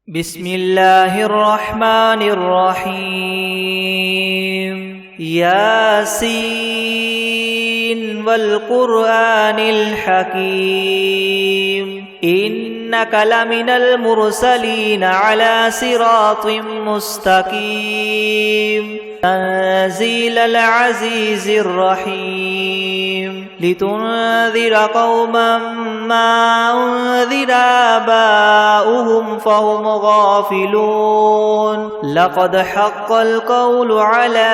بسم الله الرحمن الرحيم ياسين والقرآن الحكيم إنك لمن المرسلين على صراط مستقيم تنزيل العزيز الرحيم لتنذر قوما ما أنذر آباؤهم فهم غافلون لقد حق القول على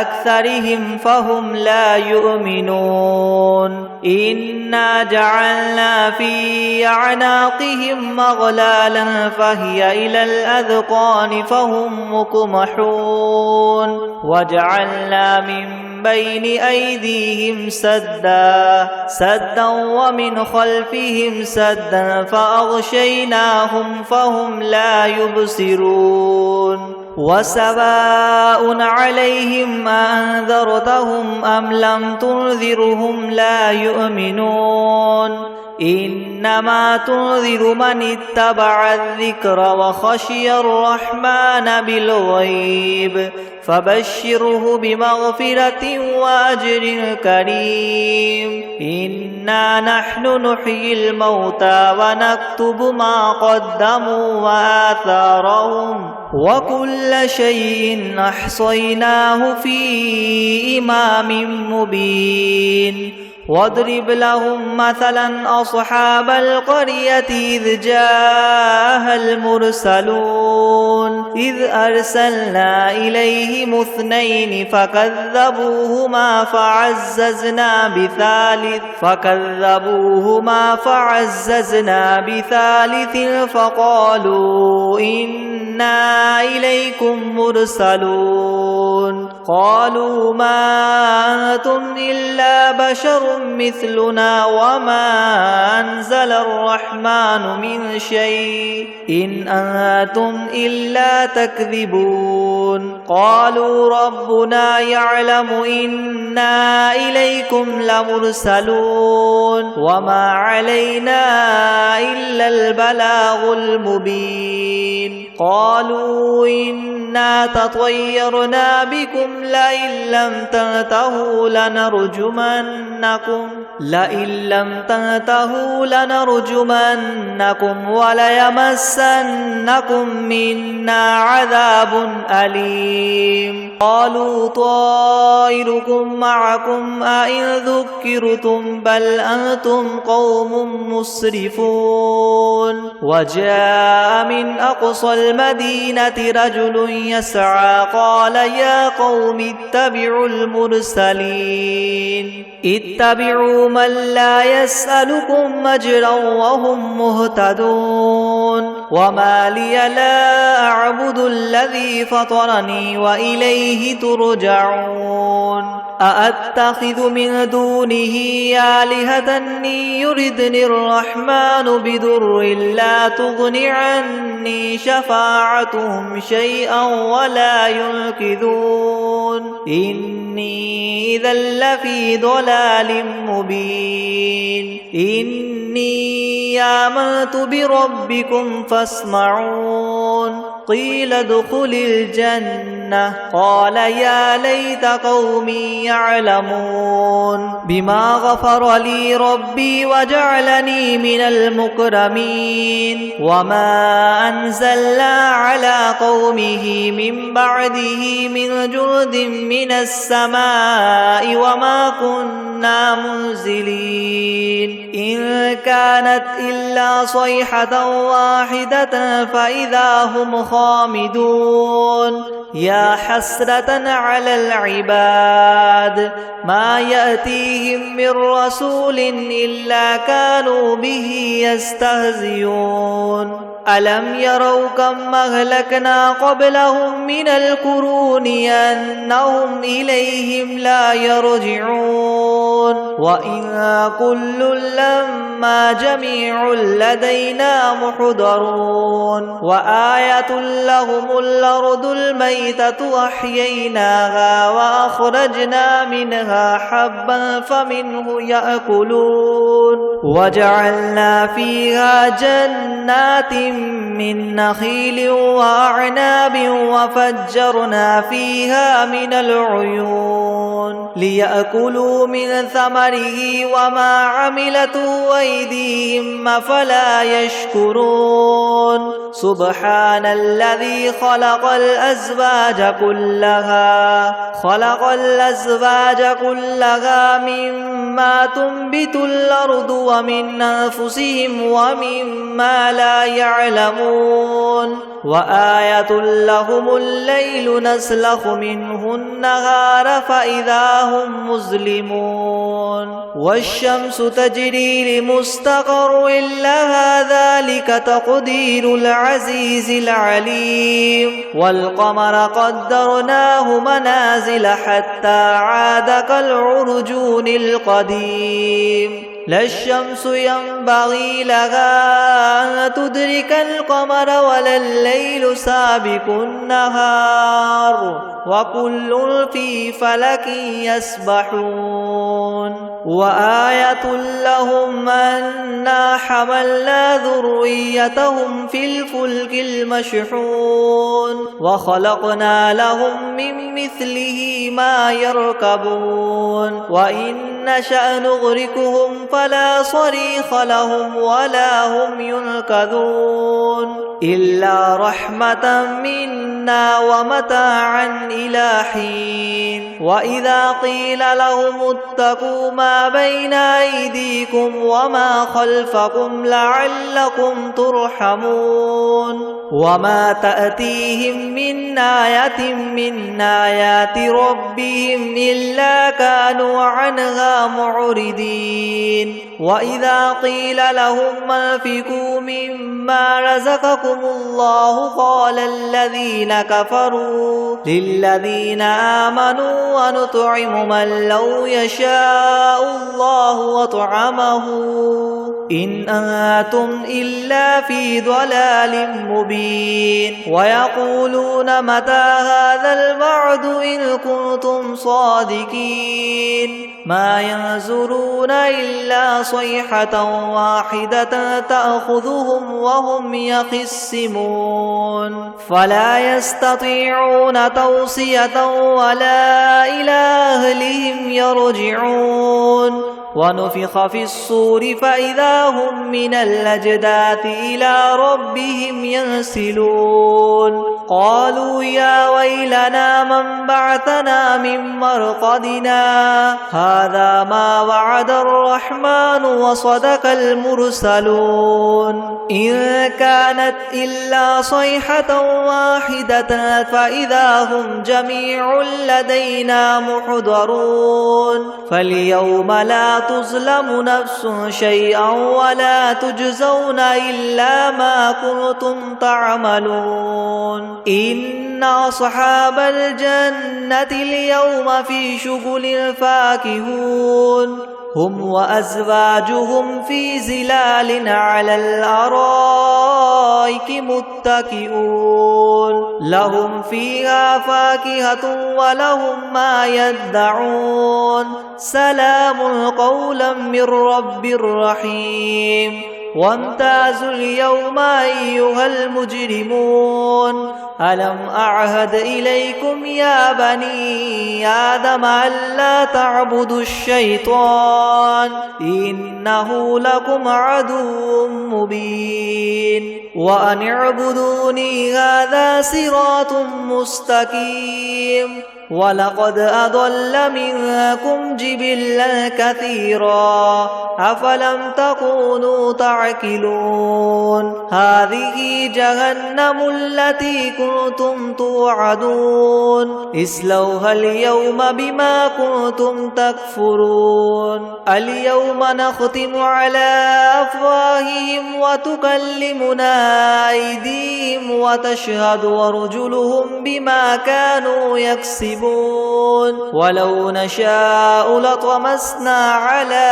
أكثرهم فهم لا يؤمنون إنا جعلنا في أعناقهم أغلالا فهي إلى الأذقان فهم مقمحون وجعلنا من بين أيديهم سدا ومن خلفهم سدا فأغشيناهم فهم لا يبصرون وسواء عليهم أنذرتهم أم لم تنذرهم لا يؤمنون إنما تنذر من اتبع الذكر وخشي الرحمن بالغيب فبشره بمغفرة وأجر كريم إنا نحن نحيي الموتى ونكتب ما قدموا وآثارهم وكل شيء أحصيناه في إمام مبين واضرب لهم مثلا أصحاب القرية إذ جاءها المرسلون إذ أرسلنا إليهم اثنين فكذبوهما فعززنا بثالث فقالوا إنا إليكم مرسلون قالوا ما أنتم إلا بشر مثلنا وما أنزل الرحمن من شيء إن أنتم إلا تكذبون قالوا ربنا يعلم إنا إليكم لمرسلون وما علينا إلا البلاغ المبين قالوا إنا تطيرنا بكم لئن لم تنتهوا لنرجمنكم وليمسنكم منا عذاب أليم قالوا طائركم معكم أئن ذكرتم بل أنتم قوم مسرفون وجاء من أقصى المدينة رجل يسعى قال يا قوم اتبعوا المرسلين اتبعوا من لا يسألكم أجرا وهم مهتدون وما لي لا أعبد الذي فطرني وإليه ترجعون أأتخذ من دونه آلهة إن يردني الرحمن بضر لا تغن عني شفاعتهم شيئا ولا ينقذون إني إذا لفي ضلال مبين إني آمنت بربكم فاسمعون قيل ادخل الجنة قال يا ليت قومي يعلمون بما غفر لي ربي وجعلني من المكرمين وما أنزلنا على قومه من بعده من جند من السماء وما كنا منزلين إن كانت إلا صيحة واحدة فإذا هم خامدون يا حسرة على العباد ما يأتيهم من رسول إلا كانوا به يستهزئون ألم يروا كم أهلكنا قبلهم من القرون أنهم إليهم لا يرجعون وإن كل لما جميع لدينا محضرون وآية لهم الأرض الميتة أحييناها وأخرجنا منها حبا فمنه يأكلون وجعلنا فيها جنات من نخيل وأعناب وفجرنا فيها من العيون ليأكلوا من ثمره وما عملته أيديهم أفلا يشكرون سبحان الذي خلق الأزواج كلها مما تنبت الأرض ومن أنفسهم ومما لا يعلمون وآية لهم الليل نسلخ منه النهار فإذا هم مظلمون والشمس تجري لمستقر لها ذلك تقدير العزيز العليم والقمر قدرناه منازل حتى عاد كالعرجون القديم لا الشمس ينبغي لها أن تدرك القمر ولا الليل سابق النهار وكل في فلك يسبحون وآية لهم أنا حملنا ذريتهم في الفلك المشحون وخلقنا لهم من مثله ما يركبون وإن نشأ نغرقهم فلا صريخ لهم ولا هم ينقذون إلا رحمة منا ومتاعا إلى حين وإذا قيل لهم اتقوا ما بين أيديكم وما خلفكم لعلكم ترحمون وما تأتيهم من آية من آيات ربهم إلا كانوا عنها معرضين وإذا قيل لهم أنفقوا مما رزقكم الله قال الذين كفروا للذين آمنوا ونطعم من لو يشاء الله وطعمه إن أنتم إلا في ضلال مبين ويقولون متى هذا الوعد إن كنتم صادقين ما ينظرون إلا صيحة واحدة تأخذهم وهم يخصمون فلا يستطيعون توصية ولا إلى أهلهم يرجعون ونفخ في الصور فإذا هم من الأجداث إلى ربهم ينسلون قالوا يا ويلنا من بعثنا من مرقدنا هذا ما وعد الرحمن وصدق المرسلون إن كانت إلا صيحة واحدة فإذا هم جميع لدينا محضرون فاليوم لا تظلم نفس شيئا ولا تجزون إلا ما كنتم تعملون إن أصحاب الجنة اليوم في شغل فاكهون هم وأزواجهم في ظلال على الأرائك متكئون لهم فيها فاكهة ولهم ما يدعون سلام قولا من رب رحيم وامتازوا اليوم أيها المجرمون ألم أعهد إليكم يا بني آدم ألا تعبدوا الشيطان إنه لكم عدو مبين وأن اعبدوني هذا صراط مستقيم ولقد أضل منكم جبلا كثيرا أفلم تكونوا تعقلون هذه جهنم التي كنتم توعدون اصلوها اليوم بما كنتم تكفرون اليوم نختم على أفواههم وتكلمنا أيديهم وتشهد أرجلهم بما كانوا يكسبون ولو نشاء لطمسنا على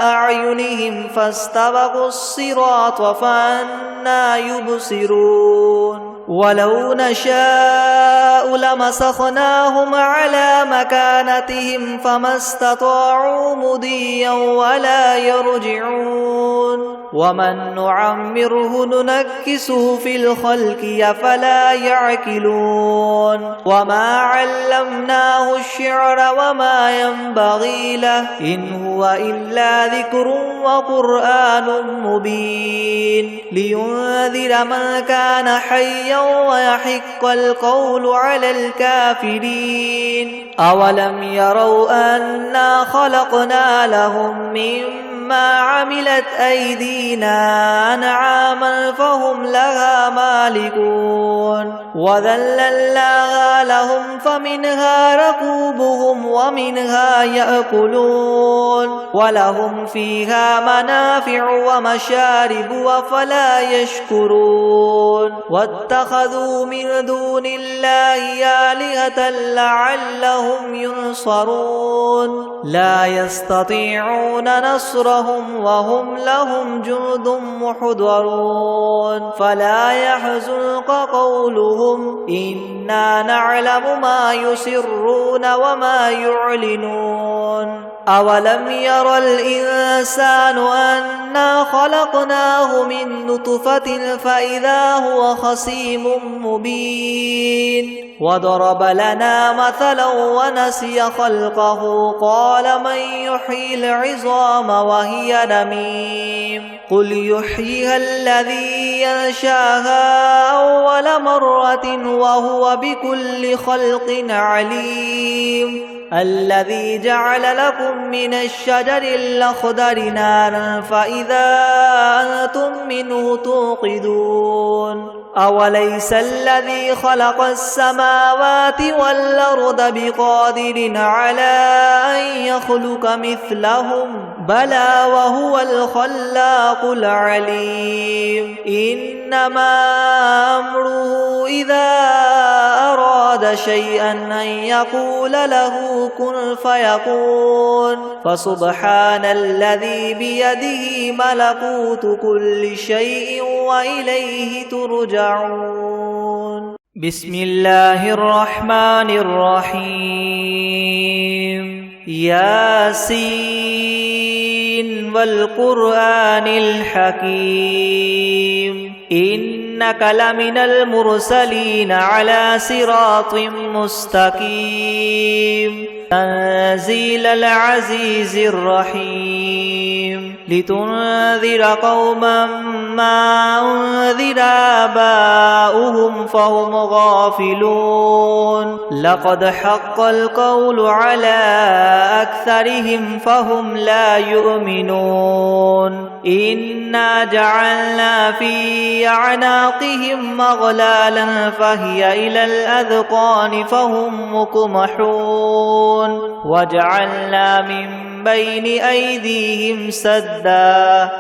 أعينهم فاستبقوا الصراط فأنى يبصرون ولو نشاء لمسخناهم على مكانتهم فما استطاعوا مضيا ولا يرجعون ومن نعمره ننكسه في الخلق أفلا يعقلون وما علمناه الشعر وما ينبغي له إن هو إلا ذكر وقرآن مبين لينذر من كان حيا ويحق القول على الكافرين أولم يروا أنا خلقنا لهم مما عملت أيدينا أنعاما فهم لها مالكون وذللناها لهم فمنها ركوبهم ومنها يأكلون ولهم فيها منافع ومشارب أفلا يشكرون واتخذوا من دون الله آلهة لعلهم ينصرون لا يستطيعون نصرهم وهم لهم جند محضرون فلا يحزنك قولهم إنا نعلم ما يسرون وما يعلنون أولم ير الإنسان أنا خلقناه من نطفة فإذا هو خصيم مبين وضرب لنا مثلا ونسي خلقه قال من يحيي العظام وهي رميم قل يحييها الذي ينشاها أول مرة وهو بكل خلق عليم الذي جعل لكم من الشجر الأخضر نارا فإذا أنتم منه توقدون أوليس الذي خلق السماوات والأرض بقادر على أن يخلق مثلهم بلى وهو الخلاق العليم إنما أمره إذا أراد شيئا أن يقول له كن فيكون فسبحان الذي بيده ملكوت كل شيء وإليه ترجعون بسم الله الرحمن الرحيم ياسين والقرآن الحكيم إنك لمن المرسلين على صراط مستقيم تنزيل العزيز الرحيم لتنذر قوما ما أنذر آباؤهم فهم غافلون لقد حق القول على أكثرهم فهم لا يؤمنون إنا جعلنا في أعناقهم مغلالا فهي إلى الأذقان فهم مقمحون وجعلنا من بين أيديهم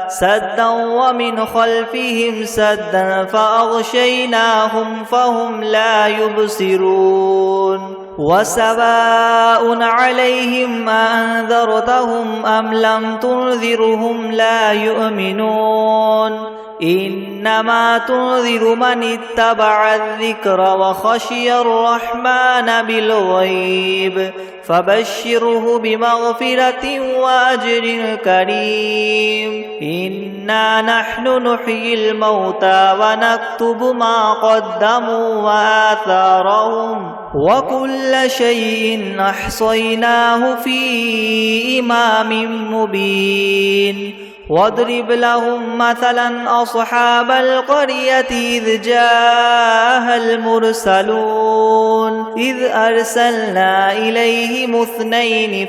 سدا ومن خلفهم سدا فأغشيناهم فهم لا يبصرون وسواء عليهم أنذرتهم أم لم تنذرهم لا يؤمنون إنما تنذر من اتبع الذكر وخشي الرحمن بالغيب فبشره بمغفرة وأجر كريم إنا نحن نحيي الموتى ونكتب ما قدموا وآثارهم وكل شيء أحصيناه في إمام مبين واضرب لهم مثلا أصحاب القرية إذ جاءها المرسلون إذ أرسلنا إليهم اثنين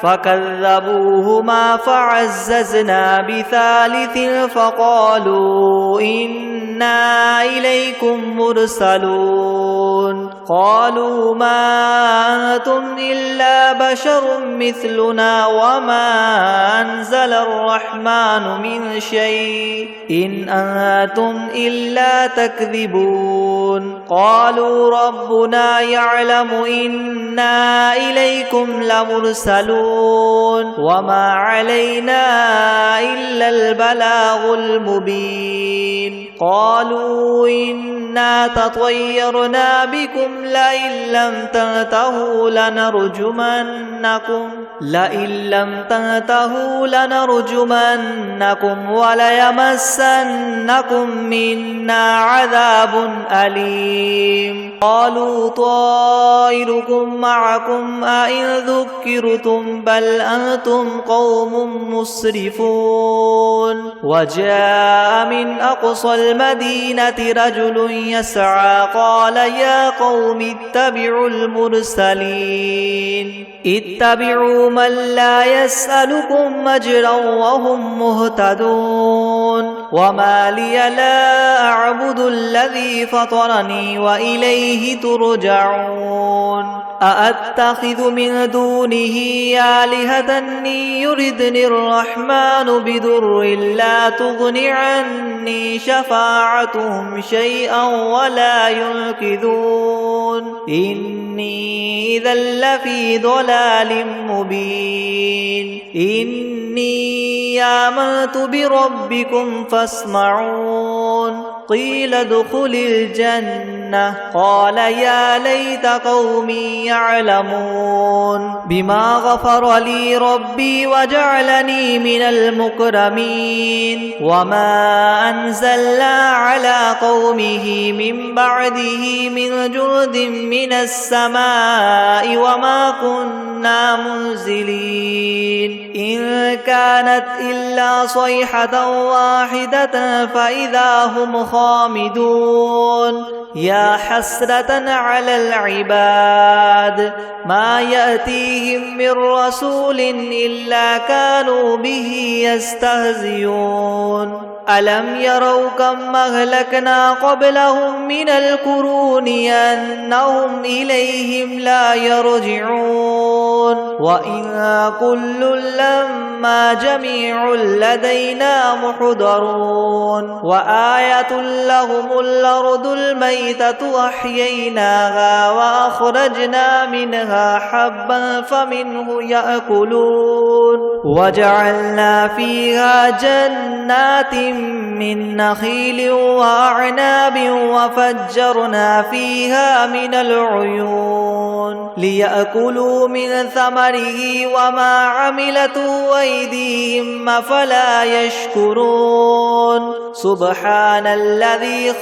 فكذبوهما فعززنا بثالث فقالوا إنا إليكم مرسلون قالوا ما أنتم إلا بشر مثلنا وما أنزل الرحمن من شيء إن أنتم إلا تكذبون قالوا ربنا يعلم إنا إليكم لمرسلون وما علينا إلا البلاغ المبين قالوا إنا تطيرنا بكم لئن لم تنتهوا لنرجمنكم وليمسنكم منا عذاب أليم قالوا طائركم معكم أئن ذكرتم بل أنتم قوم مسرفون وجاء من أقصى المدينة رجل يسعى قال يا قوم اتبعوا المرسلين اتبعوا من لا يسألكم أجرا وهم مهتدون وما لي لا أعبد الذي فطرني وإليه ترجعون أأتخذ من دونه آلهة يردني الرحمن بضر لا تغن عني شفاعتهم شيئا ولا ينقذون إني إذا لفي ضلال مبين إني آمنت بربكم فاسمعون قيل ادخل الجنة قال يا ليت قومي يعلمون بما غفر لي ربي وجعلني من المكرمين وما أنزلنا على قومه من بعده من جند من السماء وما كنا منزلين إن كانت إلا صيحة واحدة فإذا هم خامدون يا حسرة على العباد ما يأتيهم من رسول إلا كانوا به يستهزئون ألم يروا كم أهلكنا قبلهم من القرون أنهم إليهم لا يرجعون وإن كل لما جميع لدينا محضرون وآية لهم الأرض الميتة أحييناها وأخرجنا منها حبا فمنه يأكلون وجعلنا فيها جنات من نخيل وأعناب وفجرنا فيها من العيون ليأكلوا من ثمره وما عملته أيديهم أفلا يشكرون سبحان الذي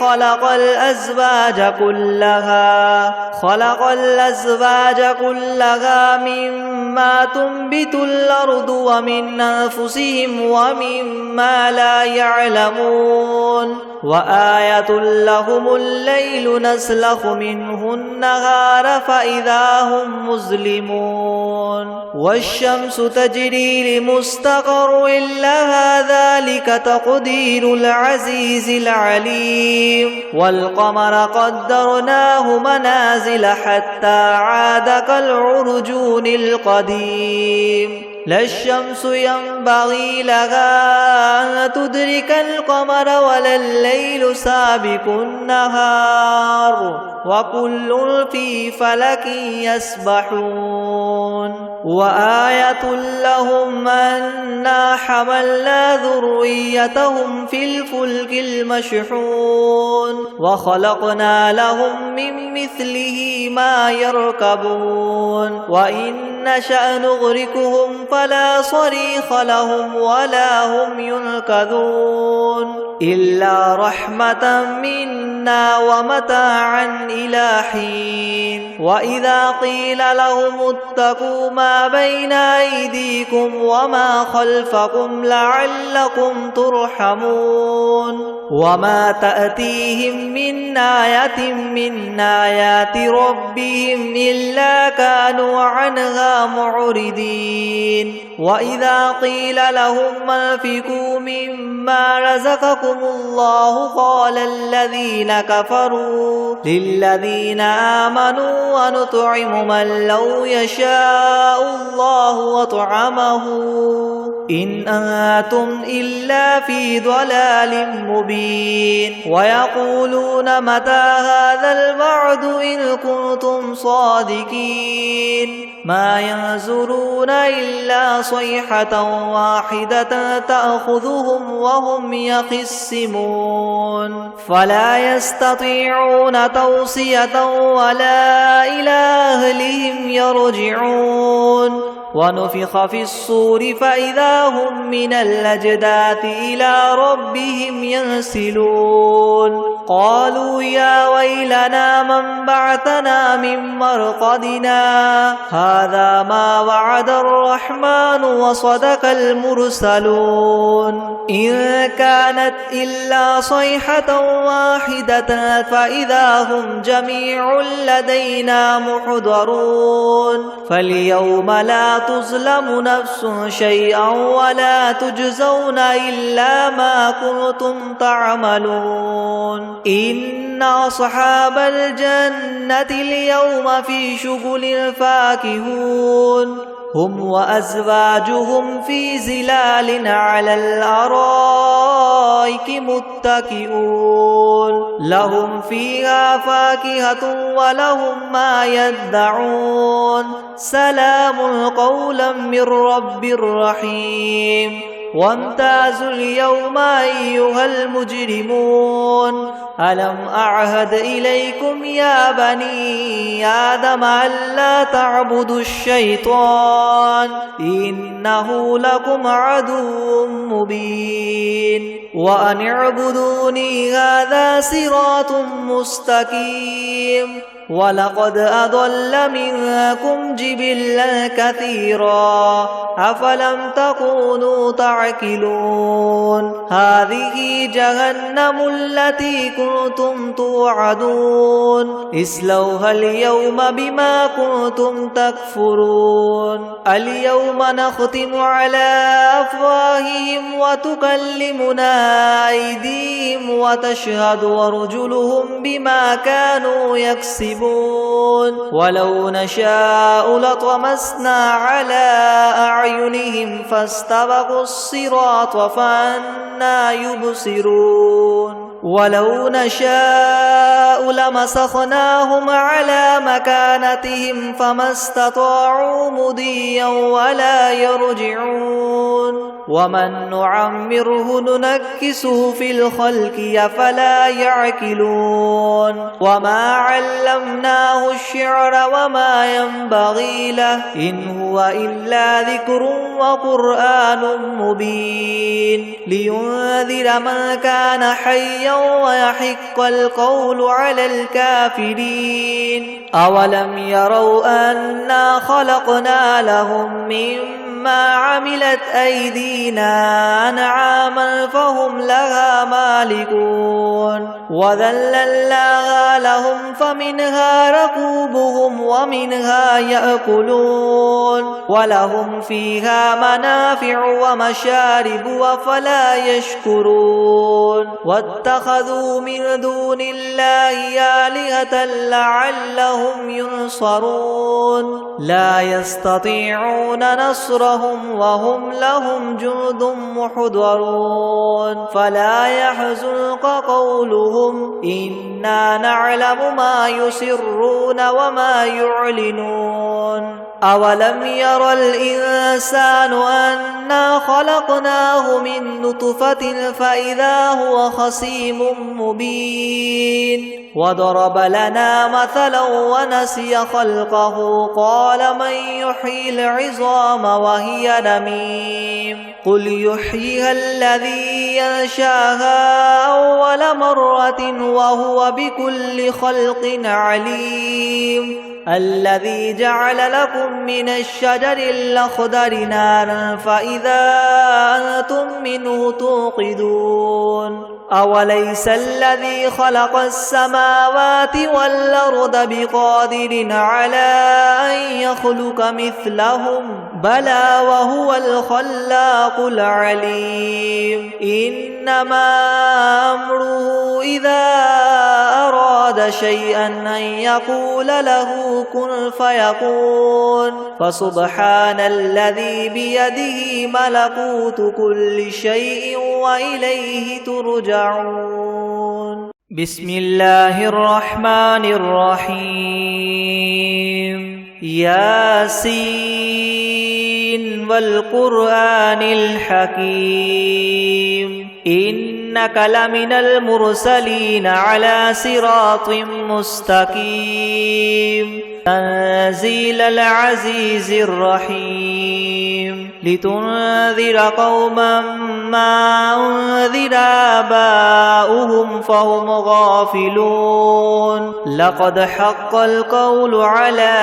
خلق الأزواج كلها مما تنبت الأرض ومن أنفسهم ومما لا يعلمون وآية لهم الليل نسلخ منه النهار فإذا هم مظلمون والشمس تجري لمستقر لها ذلك تقدير العزيز العليم والقمر قدرناه منازل حتى عاد كالعرجون القديم لا الشمس ينبغي لها أن تدرك القمر ولا الليل سابق النهار وكل في فلك يسبحون وآية لهم أنا حملنا ذريتهم في الفلك المشحون وخلقنا لهم من مثله ما يركبون وإن نشأ نغرقهم فلا صريخ لهم ولا هم ينقذون إلا رحمة منا ومتاعا إلى حين وإذا قيل لهم اتقوا ما بين أيديكم وما خلفكم لعلكم ترحمون وما تأتيهم من آية من آيات ربهم إلا كانوا عنها معرضين وإذا قيل لهم أنفقوا مما رزقكم الله قال الذين كفروا للذين آمنوا ونطعم من لو يشاء الله وطعمه إن أنتم إلا في ضلال مبين ويقولون متى هذا الوعد إن كنتم صادقين ما ينظرون إلا صيحة واحدة تأخذهم وهم يخصون يخصمون فلا يستطيعون توصية ولا إلى أهلهم يرجعون ونفخ في الصور فإذا هم من الأجداث إلى ربهم ينسلون قالوا يا ويلنا من بعثنا من مرقدنا هذا ما وعد الرحمن وصدق المرسلون إن كانت إلا صيحة واحدة فإذا هم جميع لدينا محضرون فاليوم لا تظلم نفس شيئا ولا تجزون إلا ما كنتم تعملون إن أصحاب الجنة اليوم في شغل فاكهون هم وأزواجهم في ظلال على الأرائك متكئون لهم فيها فاكهة ولهم ما يدعون سلام قولا من رب رحيم وامتازوا اليوم أيها المجرمون ألم أعهد إليكم يا بني آدم ألا تعبدوا الشيطان إنه لكم عدو مبين وأن اعبدوني هذا صراط مستقيم ولقد أضل منكم جبلا كثيرا أفلم تكونوا تعقلون هذه جهنم التي كنتم توعدون اصلوها اليوم بما كنتم تكفرون اليوم نختم على أفواههم وتكلمنا أيديهم وتشهد أرجلهم بما كانوا يكسبون ولو نشاء لطمسنا على أعينهم فاستبقوا الصراط فأنى يبصرون ولو نشاء لمسخناهم على مكانتهم فما استطاعوا مضيا ولا يرجعون ومن نعمره ننكسه في الخلق أفلا يعقلون وما علمناه الشعر وما ينبغي له إن هو إلا ذكر وقرآن مبين لينذر من كان حيا ويحق القول على الكافرين أولم يروا أنا خلقنا لهم مما عملت أيدينا أنعاما فهم لها مالكون وذللناها لهم فمنها ركوبهم ومنها يأكلون ولهم فيها منافع ومشارب وفلا يشكرون واتخذوا من دون الله آلهة لعلهم ينصرون لا يستطيعون نصرهم وهم لهم جند محضرون فلا يحزنك قولهم إنا نعلم ما يسرون وما يعلنون أولم ير الإنسان أنا خلقناه من نطفة فإذا هو خصيم مبين وضرب لنا مثلا ونسي خلقه قال من يحيي العظام وهي رميم قل يحييها الذي ينشاها أول مرة وهو بكل خلق عليم الذي جعل لكم من الشجر الأخضر نارا فإذا أنتم منه توقدون أوليس الذي خلق السماوات والأرض بقادر على أن يخلق مثلهم بلى وهو الخلاق العليم إنما أمره إذا أراد شيئا أن يقول له كن فيكون فسبحان الذي بيده ملكوت كل شيء وإليه ترجعون بسم الله الرحمن الرحيم ياسين والقرآن الحكيم إنك لمن المرسلين على صراط مستقيم تنزيل العزيز الرحيم لتنذر قوما ما أنذر آباؤهم فهم غافلون لقد حق القول على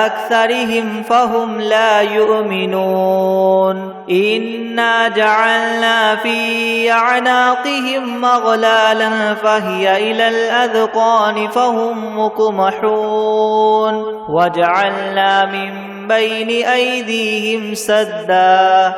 أكثرهم فهم لا يؤمنون إنا جعلنا في أعناقهم أغلالا فهي إلى الأذقان فهم مقمحون وجعلنا من بين أيديهم سدا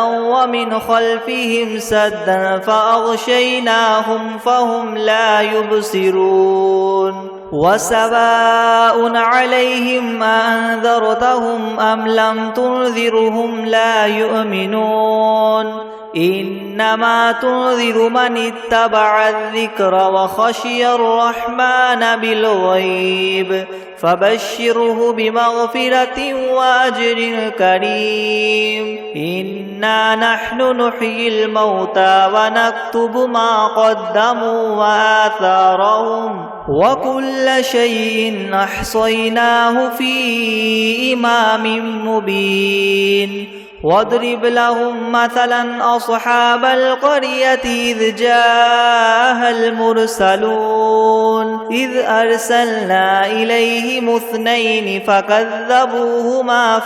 ومن خلفهم سدا فأغشيناهم فهم لا يبصرون وسواء عليهم أنذرتهم أم لم تنذرهم لا يؤمنون إنما تنذر من اتبع الذكر وخشي الرحمن بالغيب فبشره بمغفرة وأجر كريم إنا نحن نحيي الموتى ونكتب ما قدموا وآثارهم وكل شيء أحصيناه في إمام مبين واضرب لهم مثلا أصحاب القرية إذ جاءها المرسلون إذ أرسلنا إليهم اثنين فكذبوهما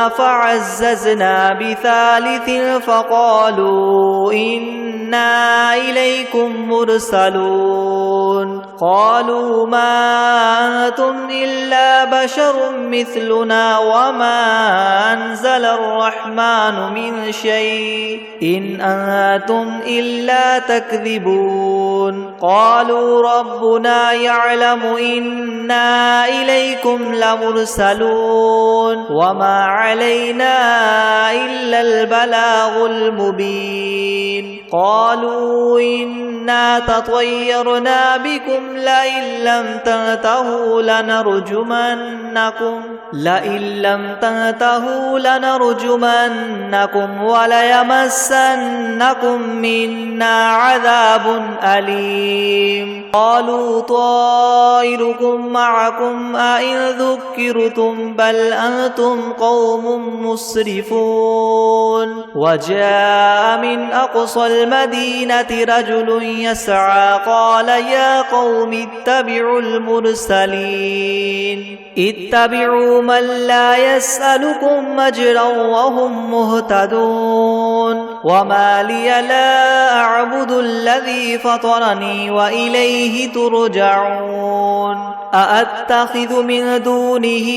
فعززنا بثالث فقالوا إنا إليكم مرسلون قالوا ما أنتم إلا بشر مثلنا وما أنزل الرحمن من شيء إن أنتم إلا تكذبون قالوا ربنا يعلم إنا إليكم لمرسلون وما علينا إلا البلاغ المبين قالوا إنا تطيرنا بكم لئن لم تنتهوا لنرجمنكم وليمسنكم منا عذاب أليم قالوا طائركم معكم أئن ذكرتم بل أنتم قوم مسرفون وجاء من أقصى المدينة رجل يسعى قال يا قوم اتبعوا المرسلين اتبعوا من لا يسألكم أجرا وهم مهتدون وما لي لا أعبد الذي فطرني وإليه ترجعون أأتخذ من دونه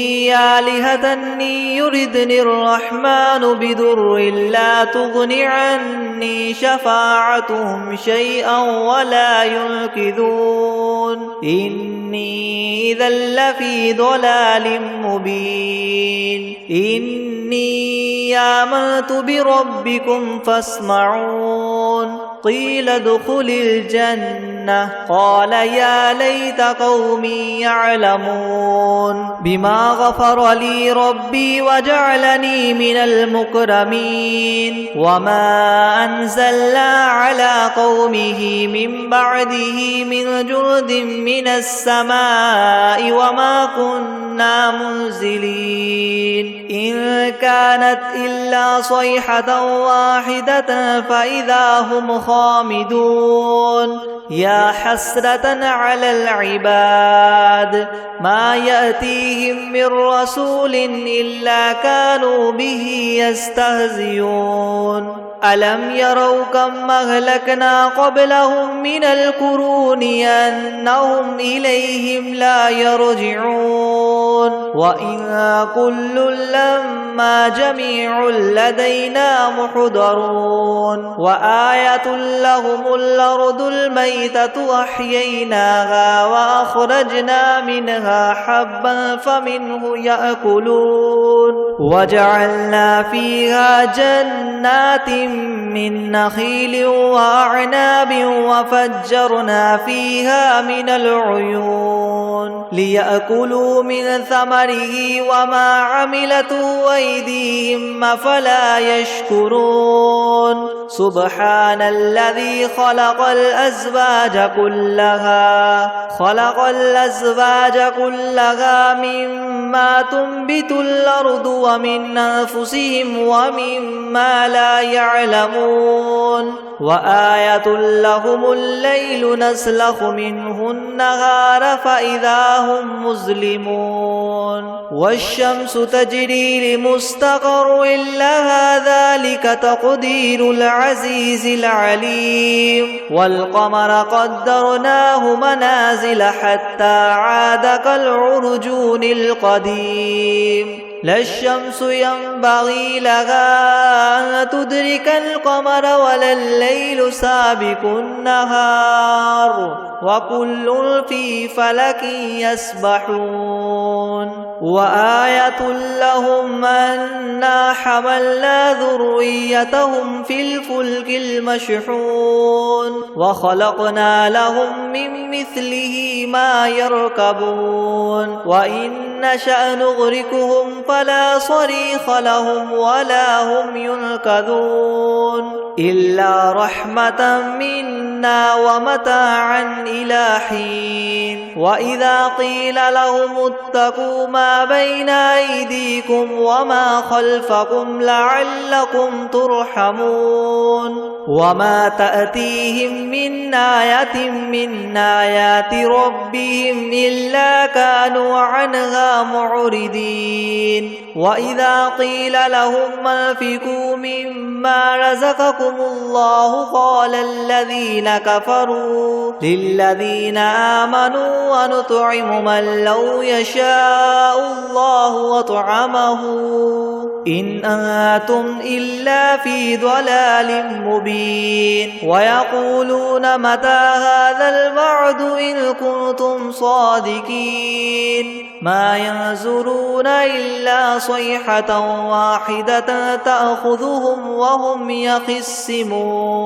آلهة يردني الرحمن بضر لا تغن عني شفاعتهم شيئا ولا ينقذون إني إذا لفي ضلال مبين إني آمنت بربكم فاسمعون قيل ادخل الجنة قال يا ليت قومي يعلمون بما غفر لي ربي وجعلني من المكرمين وما أنزلنا على قومه من بعده من جند من السماء وما كنا منزلين إن كانت إلا صيحة واحدة فإذا هم خامدون يا حسرة على العباد ما يأتيهم من رسول إلا كانوا به يستهزئون ألم يروا كم أهلكنا قبلهم من القرون أنهم إليهم لا يرجعون وإن كل لما جميع لدينا محضرون وآية لهم الأرض الميتة أحييناها وأخرجنا منها حبا فمنه يأكلون وجعلنا فيها جنات من نخيل وأعناب وفجرنا فيها من العيون ليأكلوا من ثمره ثمره وما عملته أيديهم أفلا يشكرون سبحان الذي خلق الأزواج كلها مما تنبت الأرض ومن أنفسهم ومما لا يعلمون وآية لهم الليل نسلخ منه النهار فإذا هم مظلمون والشمس تجري لمستقر لها ذلك تقدير العزيز العليم والقمر قدرناه منازل حتى عاد كالعرجون القديم لا الشمس ينبغي لها أن تدرك القمر ولا الليل سابق النهار وكل في فلك يسبحون وآية لهم أنا حملنا ذريتهم في الفلك المشحون وخلقنا لهم من مثله ما يركبون وإن نشأ نغرقهم فلا صريخ لهم ولا هم ينقذون إلا رحمة منا ومتاعا إلى حين وإذا قيل لهم اتقوا ما بين أيديكم وما خلفكم لعلكم ترحمون وما تأتيهم من آية من آيات ربهم إلا كانوا عنها معرضين وإذا قيل لهم أنفقوا مما رزقكم الله قال الذين كفروا للذين آمنوا ونطعم من لو يشاء الله وطعمه إن أنتم إلا في ضلال مبين ويقولون متى هذا الوعد إن كنتم صادقين ما ينظرون إلا صيحة واحدة تأخذهم وهم يخصمون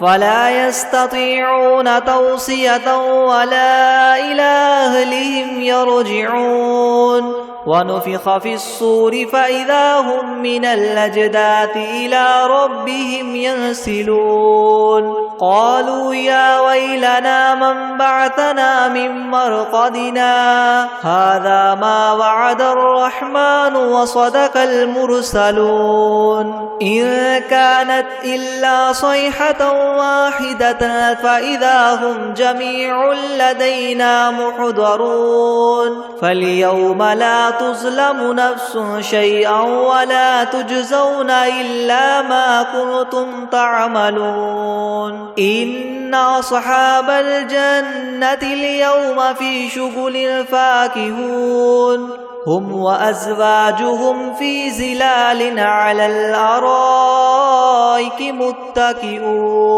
فلا يستطيعون توصية ولا إلى أهلهم يرجعون ونفخ في الصور فإذا هم من الأجداث إلى ربهم ينسلون قالوا يا ويلنا من بعثنا من مرقدنا هذا ما وعد الرحمن وصدق المرسلون إن كانت إلا صيحة واحدة فإذا هم جميع لدينا محضرون فاليوم لا تظلم نفس شيئا ولا تجزون إلا ما كنتم تعملون إن أصحاب الجنة اليوم في شغل فاكهون هم وأزواجهم في ظلال على الأرائك متكئون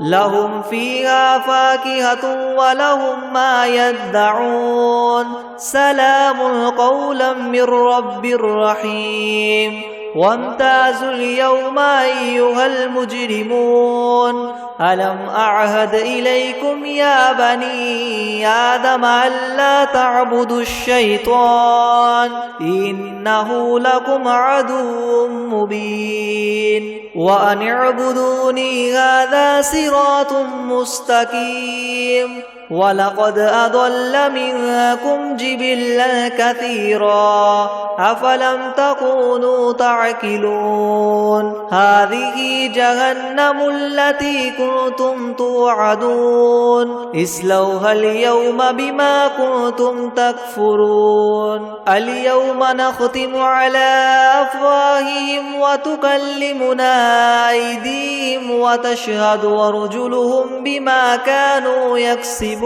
لهم فيها فاكهة ولهم ما يدعون سلام قولا من رب رحيم وامتازوا اليوم أيها المجرمون ألم أعهد إليكم يا بني آدم ألا تعبدوا الشيطان إنه لكم عدو مبين وأن اعبدوني هذا صراط مستقيم ولقد أضل منكم جبلا كثيرا أفلم تكونوا تعقلون هذه جهنم التي كنتم توعدون اصلوها اليوم بما كنتم تكفرون اليوم نختم على أفواههم وتكلمنا أيديهم وتشهد أرجلهم بما كانوا يكسبون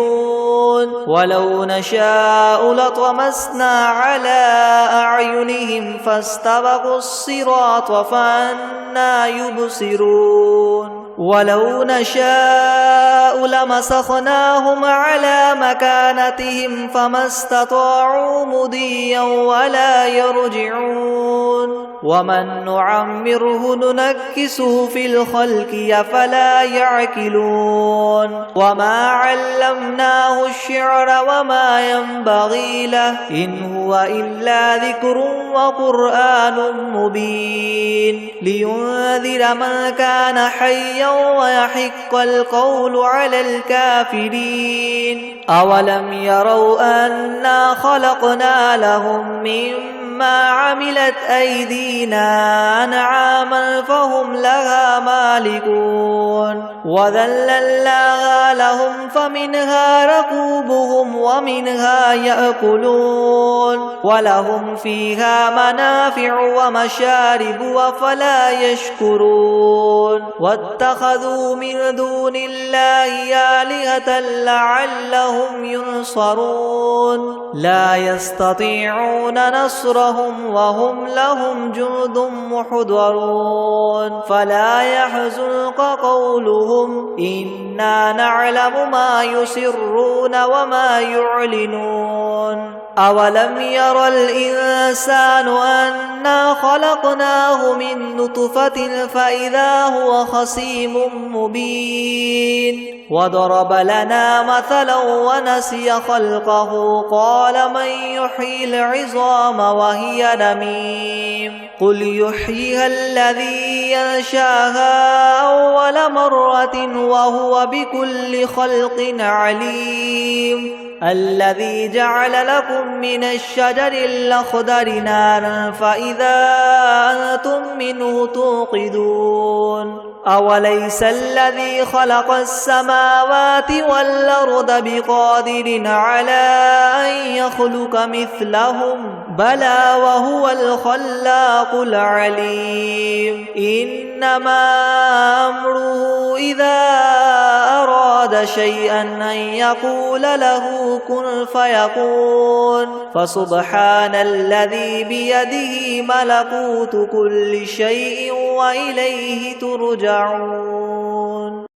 ولو نشاء لطمسنا على أعينهم فاستبقوا الصراط فأنى يبصرون ولو نشاء لمسخناهم على مكانتهم فما استطاعوا مضيا ولا يرجعون ومن نعمره ننكسه في الخلق أفلا يعقلون وما علمناه الشعر وما ينبغي له إن هو إلا ذكر وقرآن مبين لينذر من كان حيا ويحق القول على الكافرين أولم يروا أنا خلقنا لهم مما عملت أيدينا أنعاما فهم لها مالكون وذللناها لهم فمنها ركوبهم ومنها يأكلون ولهم فيها منافع ومشارب أفلا يشكرون واتخذوا من دون الله آلهة لعلهم ينصرون لا يستطيعون نصرهم وهم لهم جند محضرون فلا يحزنك قولهم إنا نعلم ما يسرون وما يعلنون أولم ير الإنسان أنا خلقناه من نطفة فإذا هو خصيم مبين وضرب لنا مثلا ونسي خلقه قال من يحيي العظام وهي رميم قل يحييها الذي ينشاها أول مرة وهو بكل خلق عليم الذي جعل لكم من الشجر الأخضر نارا فإذا أنتم منه توقدون أوليس الذي خلق السماوات والأرض بقادر على أن يخلق مثلهم بلى وهو الخلاق العليم إنما أمره إذا أراد شيئا أن يقول له كن فيكون فسبحان الذي بيده ملكوت كل شيء وإليه ترجعون